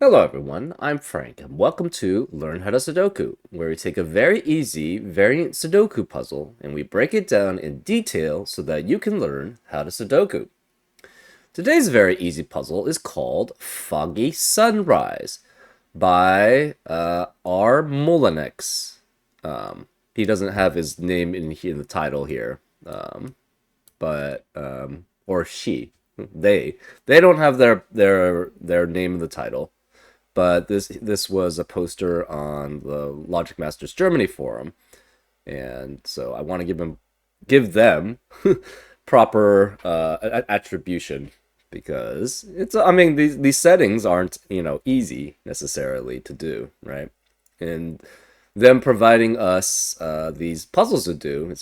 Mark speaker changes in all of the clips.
Speaker 1: Hello everyone, I'm Frank, and welcome to Learn How to Sudoku, where we take a very easy variant Sudoku puzzle and we break it down in detail so that you can learn how to Sudoku. Today's very easy puzzle is called Foggy Sunrise by R. Molinex. He doesn't have his name in the title here, but or she, they don't have their name in the title. But this was a poster on the Logic Masters Germany forum, and so I want to give them proper attribution because I mean these settings aren't easy necessarily to do, right? And them providing us these puzzles to do, it's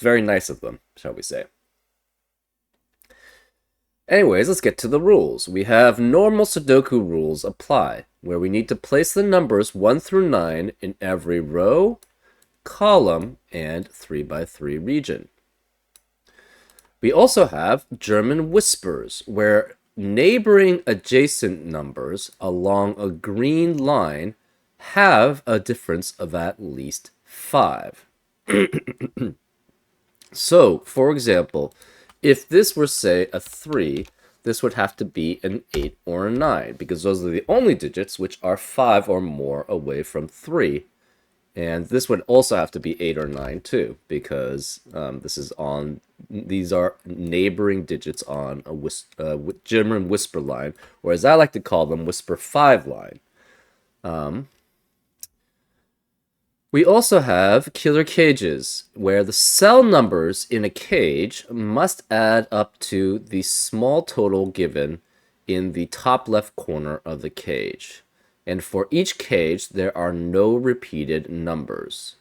Speaker 1: very nice of them, shall we say. Anyways, let's get to the rules. We have normal Sudoku rules apply, where we need to place the numbers 1 through 9 in every row, column, and 3x3 region. We also have German whispers, where neighboring adjacent numbers along a green line have a difference of at least 5. So, for example, if this were, say, a 3, this would have to be an 8 or a 9, because those are the only digits which are 5 or more away from 3. And this would also have to be 8 or 9, too, because these are neighboring digits on a German whisper line, or as I like to call them, whisper 5 line. We also have killer cages, where the cell numbers in a cage must add up to the small total given in the top left corner of the cage. And for each cage, there are no repeated numbers,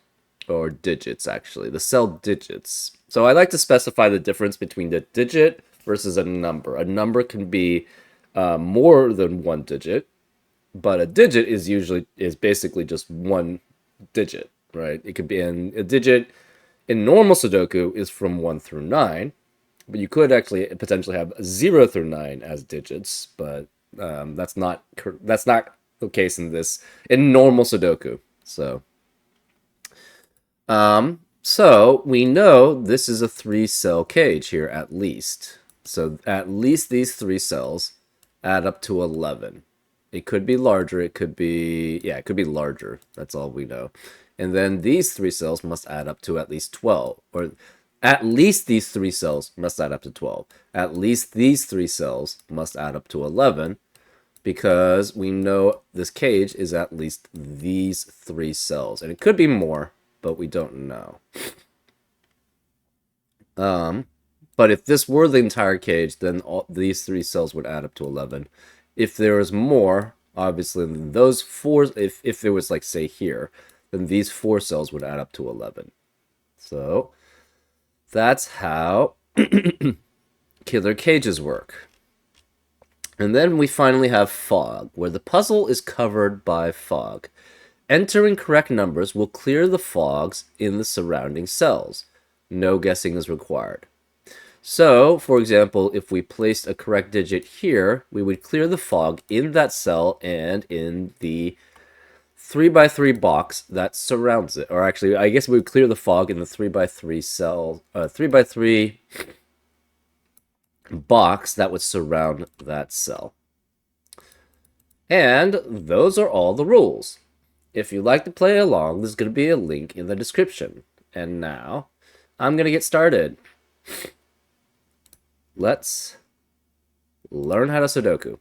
Speaker 1: or digits actually, the cell digits. So I like to specify the difference between the digit versus a number. A number can be more than one digit, but a digit is basically just one digit, right? It could be a digit in normal Sudoku is from 1 through 9, but you could actually potentially have 0 through 9 as digits, but that's not the case in normal Sudoku. So we know this is a 3-cell cage here at least. So at least these 3 cells add up to 11. It could be larger, it could be larger. That's all we know. And then these 3 cells must add up to at least 12. Or at least these 3 cells must add up to 12. At least these 3 cells must add up to 11. Because we know this cage is at least these 3 cells. And it could be more, but we don't know. But if this were the entire cage, then these 3 cells would add up to 11. If there was more, obviously, then those 4, if it was like, say, here, then these 4 cells would add up to 11. So that's how killer cages work. And then we finally have fog, where the puzzle is covered by fog. Entering correct numbers will clear the fogs in the surrounding cells. No guessing is required. So, for example, if we placed a correct digit here, we would clear the fog in that cell and in the 3x3 box that surrounds it. Or actually, I guess we would clear the fog in the 3x3 cell, 3x3 box that would surround that cell. And those are all the rules. If you'd like to play along, there's going to be a link in the description. And now, I'm going to get started. Let's learn how to Sudoku.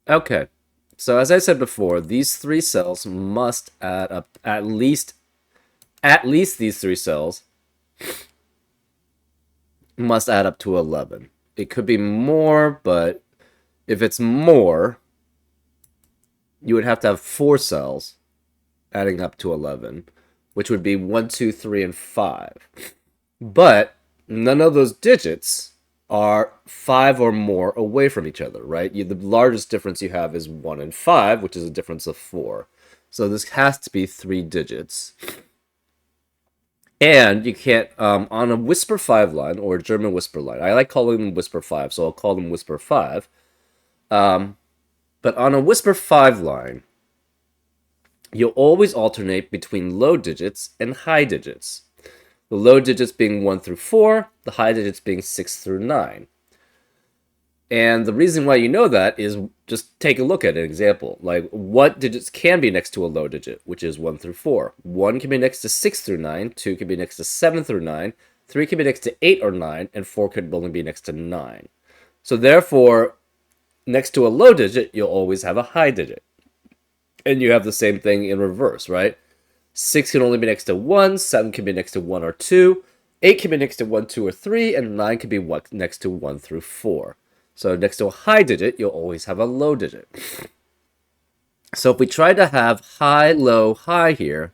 Speaker 1: Okay, so as I said before, these 3 cells must add up at least these 3 cells must add up to 11. It could be more, but if it's more, you would have to have 4 cells adding up to 11, which would be 1, 2, 3, and 5. But none of those digits are 5 or more away from each other, right? The largest difference you have is 1 and 5, which is a difference of 4. So this has to be 3 digits. And you can't, on a Whisper 5 line, or a German Whisper line, I like calling them Whisper 5, so I'll call them Whisper 5. But on a Whisper 5 line, you'll always alternate between low digits and high digits. The low digits being 1 through 4, the high digits being 6 through 9. And the reason why you know that is just take a look at an example. Like, what digits can be next to a low digit, which is 1 through 4? 1 can be next to 6 through 9, 2 can be next to 7 through 9, 3 can be next to 8 or 9, and 4 could only be next to 9. So therefore, next to a low digit, you'll always have a high digit. And you have the same thing in reverse, right? 6 can only be next to 1, 7 can be next to 1 or 2, 8 can be next to 1, 2, or 3, and 9 can be next to 1 through 4. So next to a high digit, you'll always have a low digit. So if we try to have high, low, high here,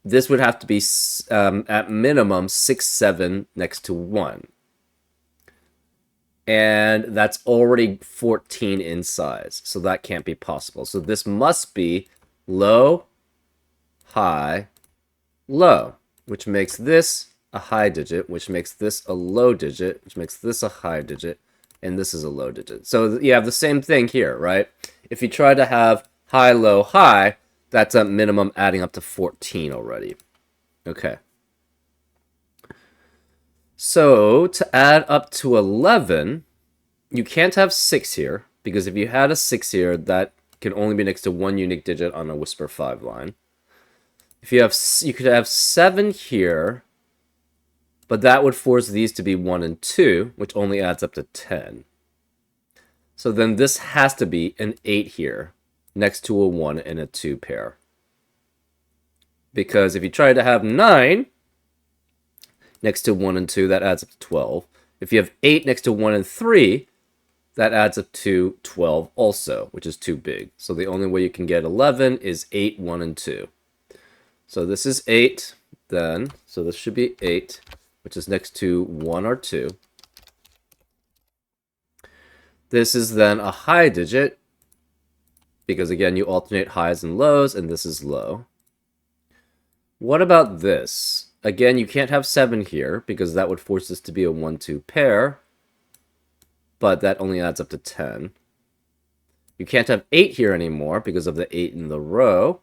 Speaker 1: this would have to be at minimum 6, 7 next to 1. And that's already 14 in size, so that can't be possible. So this must be low, high, low, which makes this a high digit, which makes this a low digit, which makes this a high digit, and this is a low digit. So you have the same thing here, right? If you try to have high, low, high, that's a minimum adding up to 14 already. Okay. So to add up to 11, you can't have 6 here, because if you had a 6 here, that can only be next to one unique digit on a Whisper 5 line. If you have, you could have 7 here, but that would force these to be 1 and 2, which only adds up to 10. So then this has to be an 8 here, next to a 1 and a 2 pair. Because if you try to have 9 next to 1 and 2, that adds up to 12. If you have 8 next to 1 and 3, that adds up to 12 also, which is too big. So the only way you can get 11 is 8, 1, and 2. So this is 8 then, so this should be 8, which is next to 1 or 2. This is then a high digit, because again, you alternate highs and lows, and this is low. What about this? Again, you can't have 7 here, because that would force this to be a 1-2 pair, but that only adds up to 10. You can't have 8 here anymore, because of the 8 in the row,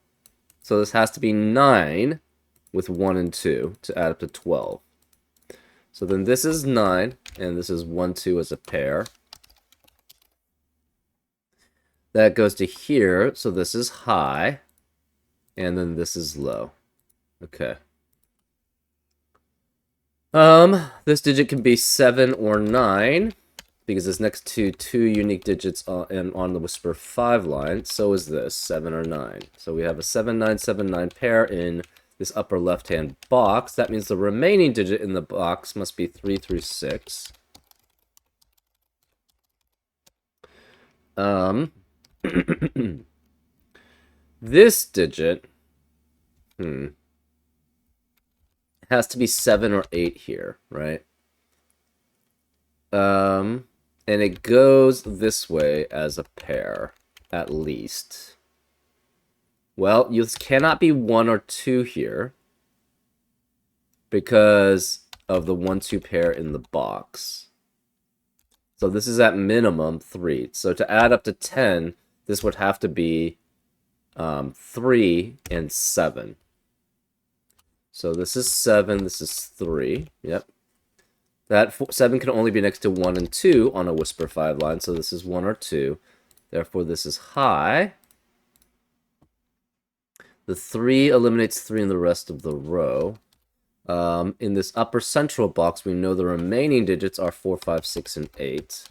Speaker 1: so this has to be 9 with 1 and 2 to add up to 12. So then this is 9, and this is 1, 2 as a pair. That goes to here, so this is high, and then this is low. Okay. This digit can be 7 or 9, because it's next to 2 unique digits on the Whisper 5 line. So is this, 7 or 9. So we have a 7, 9, 7, 9 pair in this upper left-hand box. That means the remaining digit in the box must be 3 through 6. This digit, has to be 7 or 8 here, right? And it goes this way as a pair, at least. Well, you cannot be 1 or 2 here, because of the 1-2 pair in the box. So this is at minimum 3. So to add up to 10, this would have to be 3 and 7. So this is 7, this is 3. Yep. That 7 can only be next to 1 and 2 on a Whisper 5 line, so this is 1 or 2. Therefore, this is high. The 3 eliminates 3 in the rest of the row. In this upper central box, we know the remaining digits are 4, 5, 6, and 8.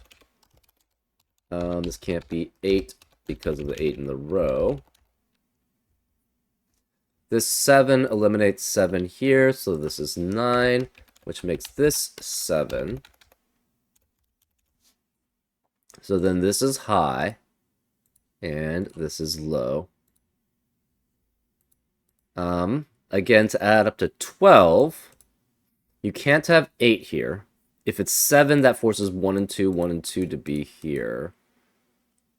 Speaker 1: This can't be 8 because of the 8 in the row. This 7 eliminates 7 here, so this is 9, which makes this 7. So then this is high, and this is low. Again, to add up to 12, you can't have 8 here. If it's 7, that forces 1 and 2, 1 and 2 to be here.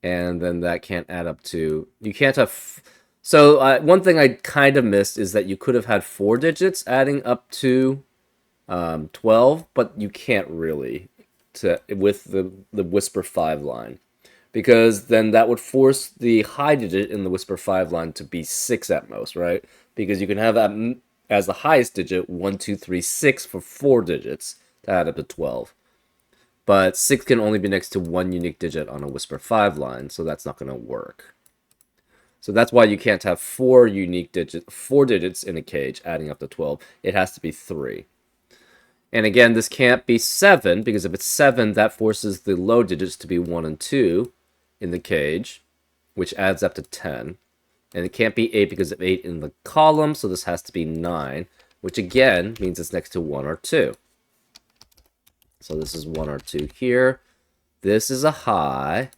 Speaker 1: And then that can't add up to... You can't have... So one thing I kind of missed is that you could have had 4 digits adding up to 12, but you can't really with the Whisper 5 line. because then that would force the high digit in the Whisper 5 line to be 6 at most, right? Because you can have as the highest digit 1, 2, 3, 6 for 4 digits to add up to 12. But 6 can only be next to one unique digit on a Whisper 5 line, so that's not going to work. So that's why you can't have 4 digits in a cage adding up to 12. It has to be 3. And again, this can't be 7, because if it's 7, that forces the low digits to be 1 and 2 in the cage, which adds up to 10. And it can't be 8 because of 8 in the column, so this has to be 9, which again means it's next to 1 or 2. So this is 1 or 2 here. This is a high,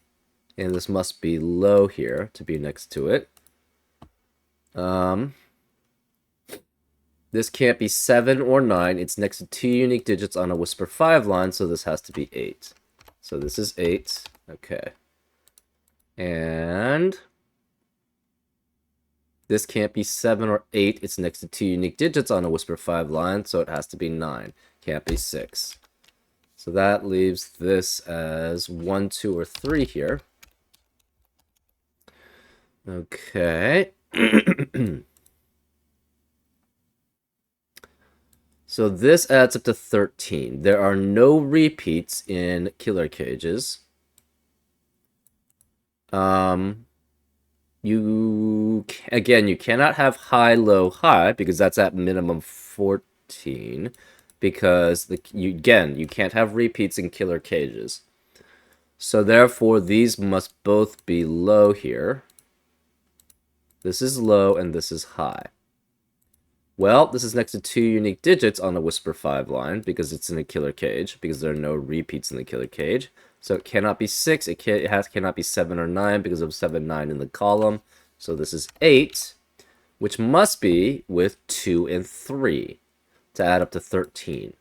Speaker 1: and this must be low here to be next to it. This can't be 7 or 9. It's next to 2 unique digits on a Whisper 5 line, so this has to be 8. So this is 8. Okay. And this can't be 7 or 8. It's next to 2 unique digits on a Whisper 5 line, so it has to be 9. Can't be 6. So that leaves this as 1, 2, or 3 here. Okay. So this adds up to 13. There are no repeats in killer cages. You cannot have high, low, high, because that's at minimum 14. Because you can't have repeats in killer cages. So therefore, these must both be low here. This is low and this is high. Well, this is next to 2 unique digits on the Whisper 5 line because it's in a killer cage, because there are no repeats in the killer cage. So it cannot be 6, it cannot be 7 or 9 because of 7, 9 in the column. So this is 8, which must be with 2 and 3 to add up to 13.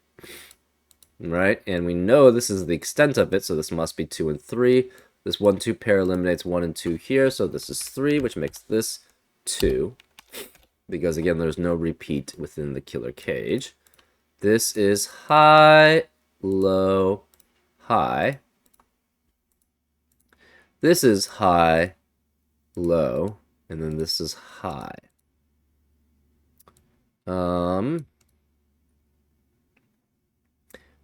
Speaker 1: Right? And we know this is the extent of it, so this must be 2 and 3. This 1, 2 pair eliminates 1 and 2 here, so this is 3, which makes this 2. Because again, there's no repeat within the killer cage. This is high, low, high. This is high, low, and then this is high.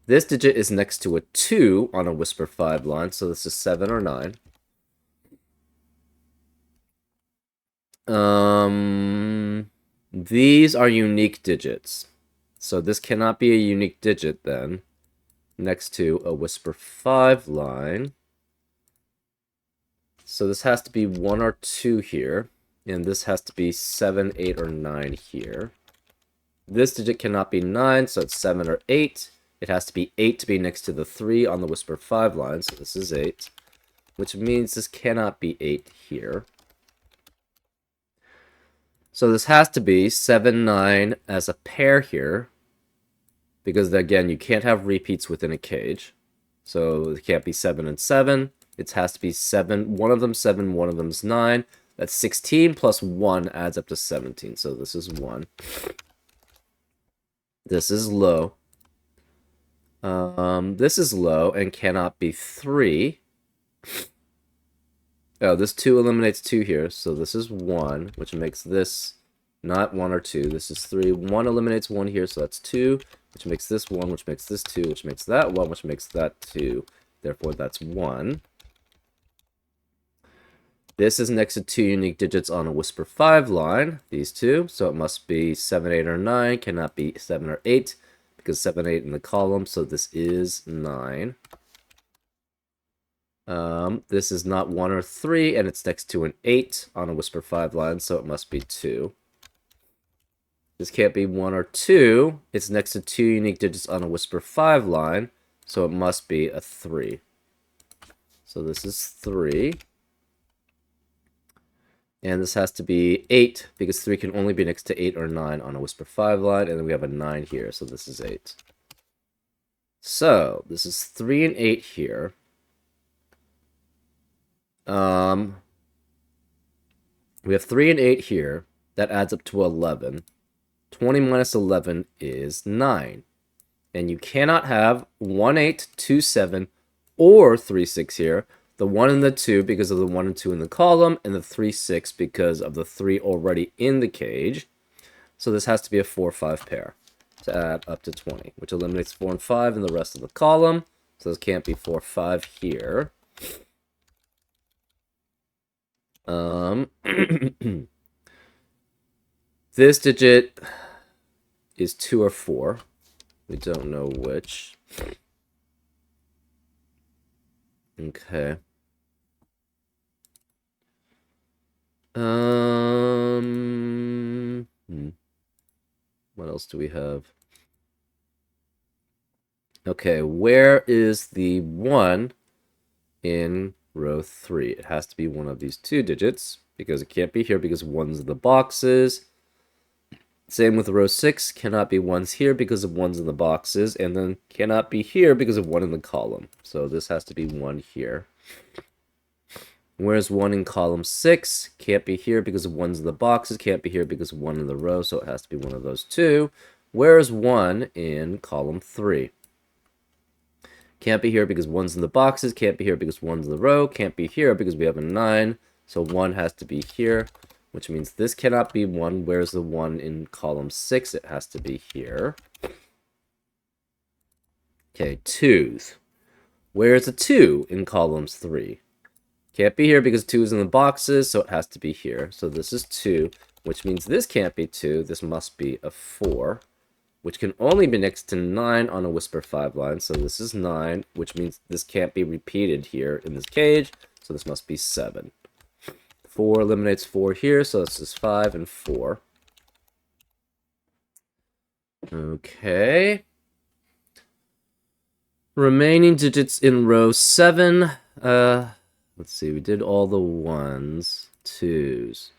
Speaker 1: This digit is next to a 2 on a Whisper 5 line, so this is 7 or 9. These are unique digits. So this cannot be a unique digit then, next to a Whisper 5 line. So this has to be 1 or 2 here, and this has to be 7, 8, or 9 here. This digit cannot be 9, so it's 7 or 8. It has to be 8 to be next to the 3 on the Whisper 5 line, so this is 8. Which means this cannot be 8 here. So this has to be 7, 9 as a pair here. Because again, you can't have repeats within a cage. So it can't be 7 and 7. It has to be 7. One of them 7, one of them's 9. That's 16 plus 1 adds up to 17. So this is 1. This is low. This is low and cannot be 3. Oh, this 2 eliminates 2 here, so this is 1, which makes this not 1 or 2. This is 3. 1 eliminates 1 here, so that's 2, which makes this 1, which makes this 2, which makes that 1, which makes that 2. Therefore, that's 1. This is next to 2 unique digits on a Whisper 5 line, these two, so it must be 7, 8, or 9. Cannot be 7 or 8, because 7, 8 in the column, so this is 9. This is not 1 or 3, and it's next to an 8 on a Whisper 5 line, so it must be 2. This can't be 1 or 2. It's next to 2 unique digits on a Whisper 5 line, so it must be a 3. So this is 3. And this has to be 8, because 3 can only be next to 8 or 9 on a Whisper 5 line, and then we have a 9 here, so this is 8. So, this is 3 and 8 here. We have 3 and 8 here. That adds up to 11. 20 minus 11 is 9. And you cannot have 1, 8, 2, 7, or 3, 6 here. the 1 and the 2 because of the 1 and 2 in the column, and the 3, 6 because of the 3 already in the cage. So this has to be a 4, 5 pair to add up to 20, which eliminates 4 and 5 in the rest of the column. So this can't be 4, 5 here. This digit is 2 or 4. We don't know which. Okay. What else do we have? Okay, where is the 1 in row 3? It has to be one of these 2 digits, because it can't be here because 1's in the boxes. Same with row 6, cannot be 1's here because of 1's in the boxes, and then cannot be here because of 1 in the column. So this has to be 1 here. Where's 1 in column 6? Can't be here because of 1's in the boxes, can't be here because of 1 in the row, so it has to be one of those 2. Where's 1 in column 3? Can't be here because 1's in the boxes, can't be here because 1's in the row, can't be here because we have a 9, so 1 has to be here, which means this cannot be 1. Where's the 1 in column 6? It has to be here. Okay, 2's. Where's the 2 in columns 3? Can't be here because 2 is in the boxes, so it has to be here. So this is 2, which means this can't be 2. This must be a 4, which can only be next to 9 on a Whisper 5 line. So this is 9, which means this can't be repeated here in this cage. So this must be 7. 4 eliminates 4 here, so this is 5 and 4. Okay. Remaining digits in row 7. Let's see, we did all the 1's, 2's.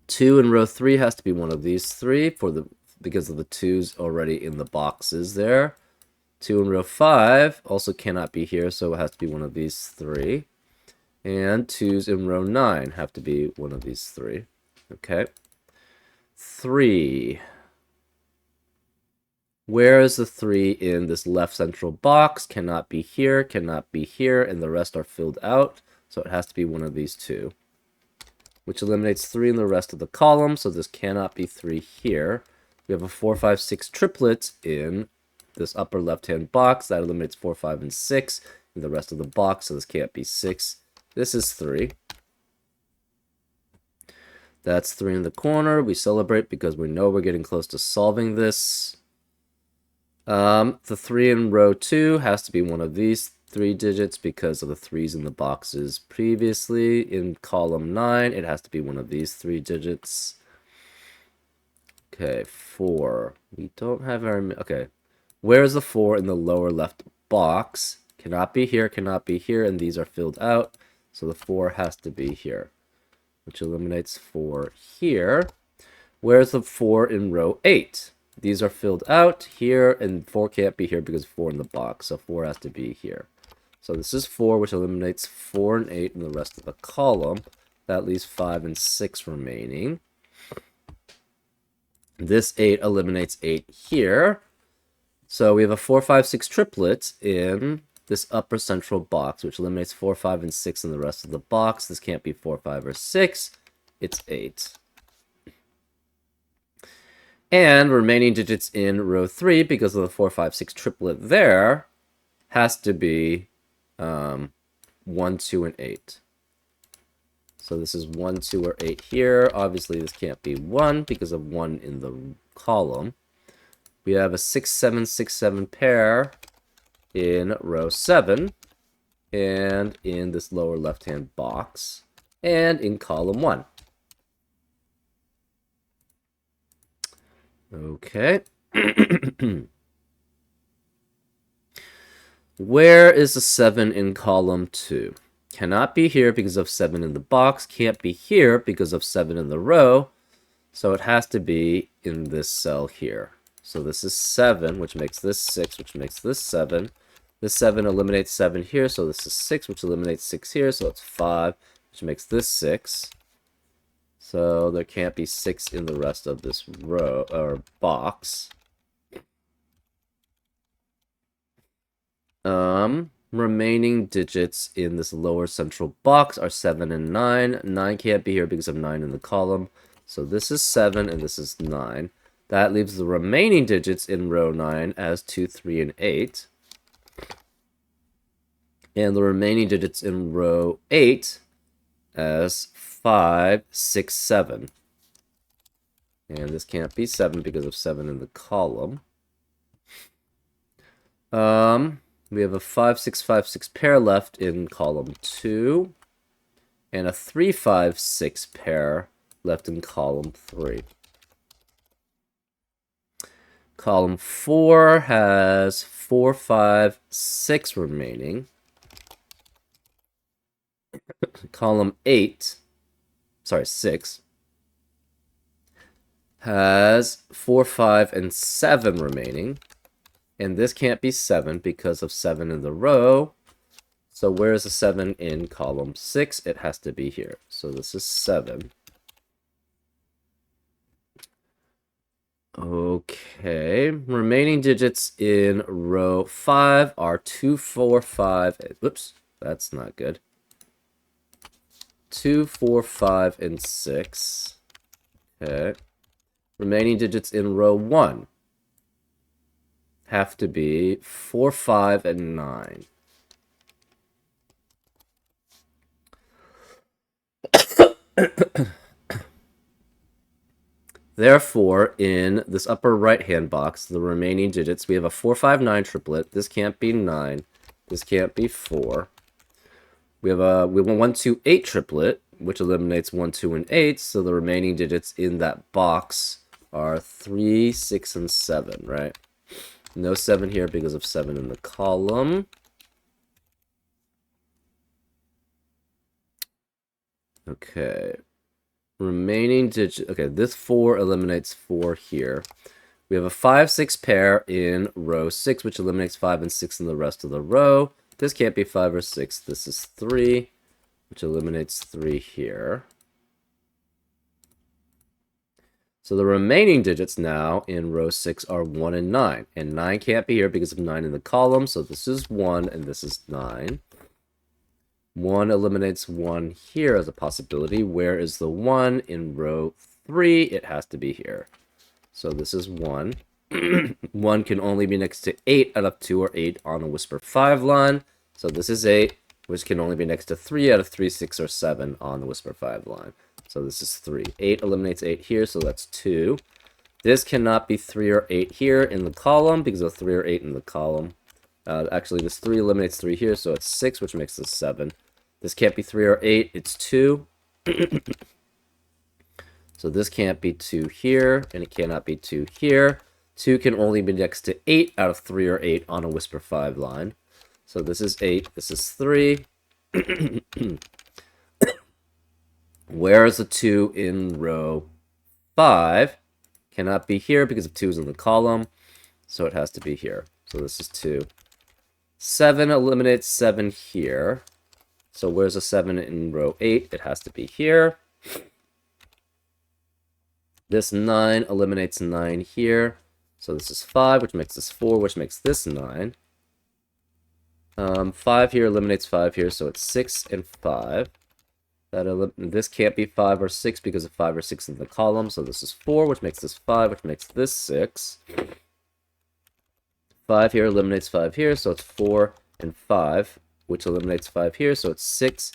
Speaker 1: 2 in row 3 has to be one of these 3 because of the 2's already in the boxes there. 2 in row 5 also cannot be here, so it has to be one of these 3. And 2's in row 9 have to be one of these 3. Okay. 3. Where is the 3 in this left central box? Cannot be here, and the rest are filled out. So it has to be one of these 2. Which eliminates 3 in the rest of the column, so this cannot be 3 here. We have a 4, 5, 6 triplet in this upper left-hand box. That eliminates 4, 5, and 6 in the rest of the box, so this can't be 6. This is 3. That's 3 in the corner. We celebrate because we know we're getting close to solving this. The 3 in row 2 has to be one of these 3 digits because of the 3's in the boxes previously. In column 9, it has to be one of these 3 digits. Okay, 4. We don't have very... Okay. Where's the 4 in the lower left box? Cannot be here, and these are filled out. So the 4 has to be here, which eliminates 4 here. Where's the 4 in row 8? These are filled out here, and 4 can't be here because 4 in the box, so 4 has to be here. So this is 4, which eliminates 4 and 8 in the rest of the column. That leaves 5 and 6 remaining. This 8 eliminates 8 here. So we have a 4, 5, 6 triplet in this upper central box, which eliminates 4, 5, and 6 in the rest of the box. This can't be 4, 5, or 6. It's 8. And remaining digits in row 3, because of the 4, 5, 6 triplet there, has to be 1, 2, and 8. So this is 1, 2, or 8 here. Obviously, this can't be 1 because of 1 in the column. We have a 6, 7, 6, 7 pair in row 7, and in this lower left-hand box, and in column 1. Okay. Where is the 7 in column 2? Cannot be here because of 7 in the box. Can't be here because of 7 in the row. So it has to be in this cell here. So this is 7, which makes this 6, which makes this 7. This 7 eliminates 7 here, so this is 6, which eliminates 6 here, so it's 5, which makes this 6. So there can't be 6 in the rest of this row, or box. Remaining digits in this lower central box are 7 and 9. 9 can't be here because of 9 in the column. So this is 7 and this is 9. That leaves the remaining digits in row 9 as 2, 3, and 8. And the remaining digits in row 8 as 5, 6, 7. And this can't be 7 because of 7 in the column. We have a 5, 6, 5, 6 pair left in column 2. And a 3, 5, 6 pair left in column 3. Column 4 has 4, 5, 6 remaining. Column 6 has 4, 5, and 7 remaining. And this can't be 7 because of 7 in the row. So where is the 7 in column 6? It has to be here. So this is 7. Okay. Remaining digits in row 5 are 2, 4, 5. Whoops, that's not good. 2, 4, 5, and 6. Okay. Remaining digits in row 1 have to be 4, 5, and 9. Therefore, in this upper right-hand box, the remaining digits, we have a 4, 5, 9 triplet. This can't be 9. This can't be 4. We have a 1, 2, 8 triplet, which eliminates 1, 2, and 8. So the remaining digits in that box are 3, 6, and 7, right? No 7 here because of 7 in the column. Okay. Remaining digit. Okay, this 4 eliminates 4 here. We have a 5, 6 pair in row 6, which eliminates 5 and 6 in the rest of the row. This can't be 5 or 6. This is 3, which eliminates 3 here. So the remaining digits now in row 6 are 1 and 9. And 9 can't be here because of 9 in the column. So this is 1 and this is 9. 1 eliminates 1 here as a possibility. Where is the 1 in row 3? It has to be here. So this is 1. 1 can only be next to 8 out of 2 or 8 on a Whisper 5 line. So this is 8, which can only be next to 3 out of 3, 6, or 7 on the Whisper 5 line. So this is 3. 8 eliminates 8 here, so that's 2. This cannot be 3 or 8 here in the column because of 3 or 8 in the column. Actually, this 3 eliminates 3 here, so it's 6, which makes this 7. This can't be 3 or 8, it's 2. So this can't be 2 here, and it cannot be 2 here. 2 can only be next to 8 out of 3 or 8 on a Whisper 5 line. So this is 8, this is 3. Where is the 2 in row 5? Cannot be here because of 2 is in the column, so it has to be here. So this is 2. 7 eliminates 7 here. So where's the 7 in row 8? It has to be here. This 9 eliminates 9 here. So this is 5, which makes this 4, which makes this 9. 5 here eliminates 5 here, so it's 6 and 5. This can't be 5 or 6 because of 5 or 6 in the column, so this is 4, which makes this 5, which makes this 6. 5 here eliminates 5 here, so it's 4 and 5, which eliminates 5 here, so it's 6.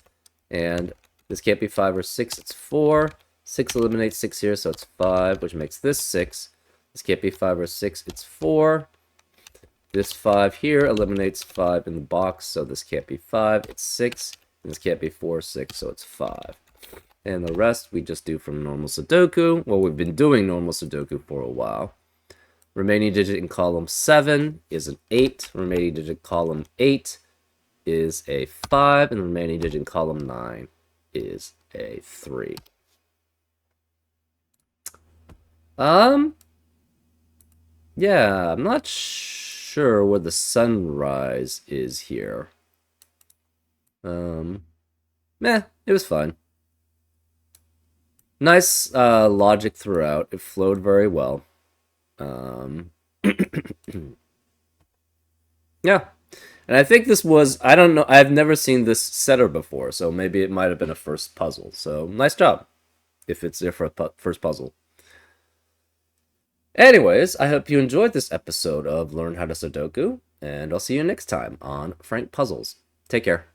Speaker 1: And this can't be 5 or 6, it's 4. 6 eliminates 6 here, so it's 5, which makes this 6. This can't be 5 or 6, it's 4. This 5 here eliminates 5 in the box, so this can't be 5, it's 6. And this can't be 4 or 6, so it's 5. And the rest we just do from normal Sudoku. Well, we've been doing normal Sudoku for a while. Remaining digit in column 7 is an 8. Remaining digit in column 8 is a 5. And the remaining digit in column 9 is a 3. Yeah, I'm not sure where the sunrise is here. It was fun. Nice logic throughout. It flowed very well. Yeah. And I think this was, I don't know, I've never seen this setter before, so maybe it might have been a first puzzle. So nice job if it's your first puzzle. Anyways, I hope you enjoyed this episode of Learn How to Sudoku, and I'll see you next time on Frank Puzzles. Take care.